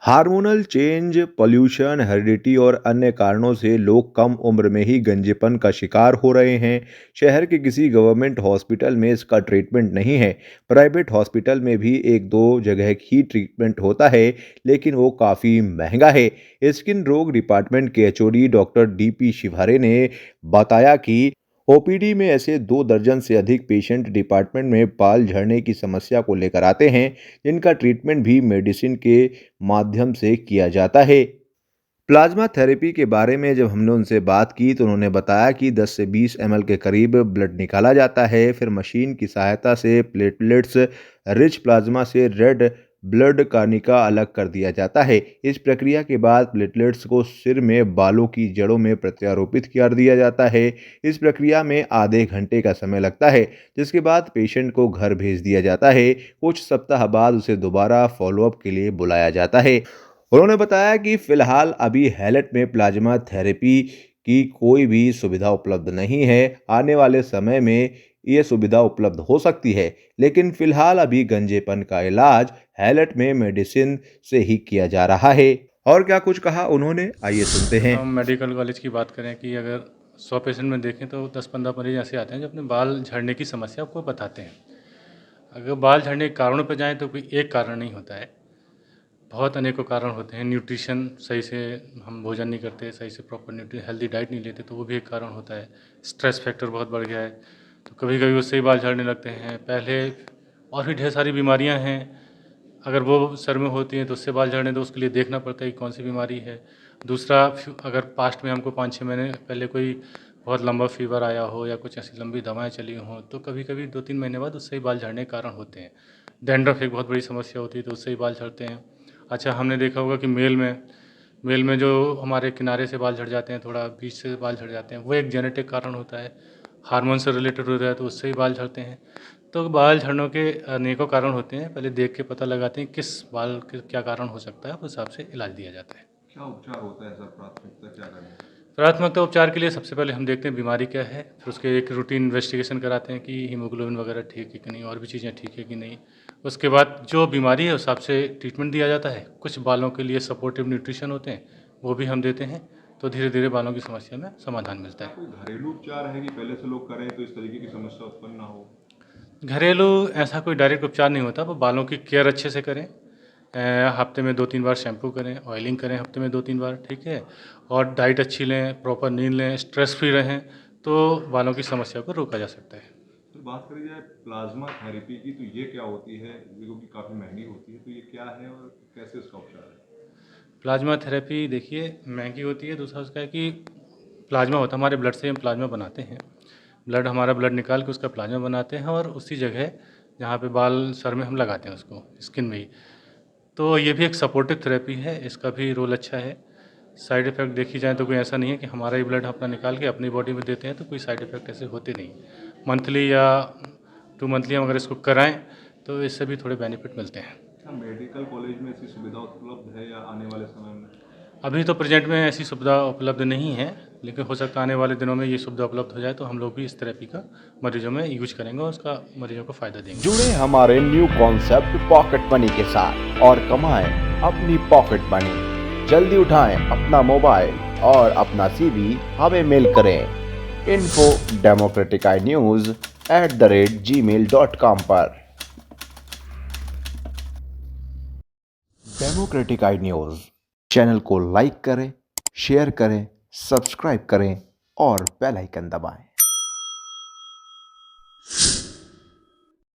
Hormonal change, pollution, heredity और अन्य कारणों से लोग कम उम्र में ही गंजेपन का शिकार हो रहे हैं। शहर के किसी गवर्नमेंट हॉस्पिटल में इसका ट्रीटमेंट नहीं है। प्राइवेट हॉस्पिटल में भी एक दो जगह ही ट्रीटमेंट होता है, लेकिन वो काफ़ी महंगा है। स्किन रोग डिपार्टमेंट के एचओडी डॉक्टर डीपी शिवारे ने बताया कि ओपीडी में ऐसे 2 दर्जन से अधिक पेशेंट डिपार्टमेंट में बाल झड़ने की समस्या को लेकर आते हैं, जिनका ट्रीटमेंट भी मेडिसिन के माध्यम से किया जाता है। प्लाज्मा थेरेपी के बारे में जब हमने उनसे बात की तो उन्होंने बताया कि 10 से 20 एमएल के करीब ब्लड निकाला जाता है। फिर मशीन की सहायता से प्लेटलेट्स रिच प्लाज्मा से रेड ब्लड कणिका अलग कर दिया जाता है। इस प्रक्रिया के बाद प्लेटलेट्स को सिर में बालों की जड़ों में प्रत्यारोपित कर दिया जाता है। इस प्रक्रिया में आधे घंटे का समय लगता है, जिसके बाद पेशेंट को घर भेज दिया जाता है। कुछ सप्ताह बाद उसे दोबारा फॉलोअप के लिए बुलाया जाता है। उन्होंने बताया कि फिलहाल अभी हैलट में प्लाज्मा थेरेपी की कोई भी सुविधा उपलब्ध नहीं है। आने वाले समय में ये सुविधा उपलब्ध हो सकती है, लेकिन फिलहाल अभी गंजेपन का इलाज हैलट में मेडिसिन से ही किया जा रहा है। और क्या कुछ कहा उन्होंने, आइए सुनते हैं। हम मेडिकल कॉलेज की बात करें कि अगर 100 पेशेंट में देखें तो 10-15 मरीज ऐसे आते हैं जो अपने बाल झड़ने की समस्या को बताते हैं। अगर बाल झड़ने के कारणों पर जाएं तो कोई एक कारण नहीं होता है, बहुत अनेकों कारण होते हैं। न्यूट्रिशन सही से हम भोजन नहीं करते, सही से प्रॉपर हेल्दी डाइट नहीं लेते, तो वो भी एक कारण होता है। स्ट्रेस फैक्टर बहुत बढ़ गया है, तो कभी कभी उससे ही बाल झड़ने लगते हैं। पहले और भी ढेर सारी बीमारियां हैं, अगर वो सर में होती हैं तो उससे बाल झड़ने, तो उसके लिए देखना पड़ता है कि कौन सी बीमारी है। दूसरा, अगर पास्ट में हमको 5-6 महीने पहले कोई बहुत लंबा फीवर आया हो या कुछ ऐसी लंबी दवाएं चली हों, तो कभी कभी 2-3 महीने बाद उससे ही बाल झड़ने के कारण होते हैं। डैंड्रफ एक बहुत बड़ी समस्या होती है, तो उससे ही बाल झड़ते हैं। अच्छा, हमने देखा होगा कि मेल में जो हमारे किनारे से बाल झड़ जाते हैं, थोड़ा बीच से बाल झड़ जाते हैं, वो एक जेनेटिक कारण होता है। हार्मोन से रिलेटेड होता है, तो उससे ही बाल झड़ते हैं। तो बाल झड़नों के अनेकों कारण होते हैं, पहले देख के पता लगाते हैं किस बाल के क्या कारण हो सकता है, उस हिसाब से इलाज दिया जाता है। क्या उपचार होता है सर? प्राथमिकता क्या रहेगी? प्राथमिकता उपचार के लिए सबसे पहले हम देखते हैं बीमारी क्या है, फिर उसके एक रूटीन इन्वेस्टिगेशन कराते हैं कि हीमोग्लोबिन वगैरह ठीक है कि नहीं, और भी चीज़ें ठीक है कि नहीं। उसके बाद जो बीमारी है उस हिसाब से ट्रीटमेंट दिया जाता है। कुछ बालों के लिए सपोर्टिव न्यूट्रिशन होते हैं, वो भी हम देते हैं, तो धीरे धीरे बालों की समस्या में समाधान मिलता है। कोई घरेलू उपचार है कि पहले से लोग करें तो इस तरीके की समस्या उत्पन्न ना हो? घरेलू ऐसा कोई डायरेक्ट उपचार नहीं होता, वो बालों की केयर अच्छे से करें। हफ्ते में 2-3 बार शैम्पू करें, ऑयलिंग करें हफ्ते में 2-3 बार, ठीक है। और डाइट अच्छी लें, प्रॉपर नींद लें, स्ट्रेस फ्री रहें, तो बालों की समस्या को रोका जा सकता है। तो बात करी जाए प्लाज्मा थेरेपी की, तो ये क्या होती है? जो कि काफ़ी महंगी होती है, तो ये क्या है और कैसे इसका उपचार है? प्लाज्मा थेरेपी देखिए महंगी होती है। दूसरा उसका है कि प्लाज्मा होता है, हमारे ब्लड से हम प्लाज्मा बनाते हैं। हमारा ब्लड निकाल के उसका प्लाज्मा बनाते हैं, और उसी जगह जहाँ पे बाल सर में हम लगाते हैं उसको स्किन में ही। तो ये भी एक सपोर्टिव थेरेपी है, इसका भी रोल अच्छा है। साइड इफ़ेक्ट देखी जाए तो कोई ऐसा नहीं है कि हमारा ही ब्लड अपना निकाल के अपनी बॉडी में देते हैं तो कोई साइड इफ़ेक्ट ऐसे होते नहीं। मंथली या 2 मंथली हम अगर इसको कराएं तो इससे भी थोड़े बेनिफिट मिलते हैं। क्या मेडिकल कॉलेज में ऐसी सुविधा उपलब्ध है या आने वाले समय में? अभी तो प्रेजेंट में ऐसी सुविधा उपलब्ध नहीं है, लेकिन हो सकता है आने वाले दिनों में ये सुविधा उपलब्ध हो जाए, तो हम लोग भी इस थेरेपी का मरीजों में यूज करेंगे और उसका मरीजों को फ़ायदा देंगे। जुड़े हमारे न्यू कॉन्सेप्ट पॉकेट मनी के साथ और कमाएं अपनी पॉकेट मनी। जल्दी उठाएं अपना मोबाइल और अपना सीवी हमें मेल करें info@democraticnews@gmail.com पर। डेमोक्रेटिक आई न्यूज़ चैनल को लाइक करें, शेयर करें, सब्सक्राइब करें और बेल आइकन दबाएं।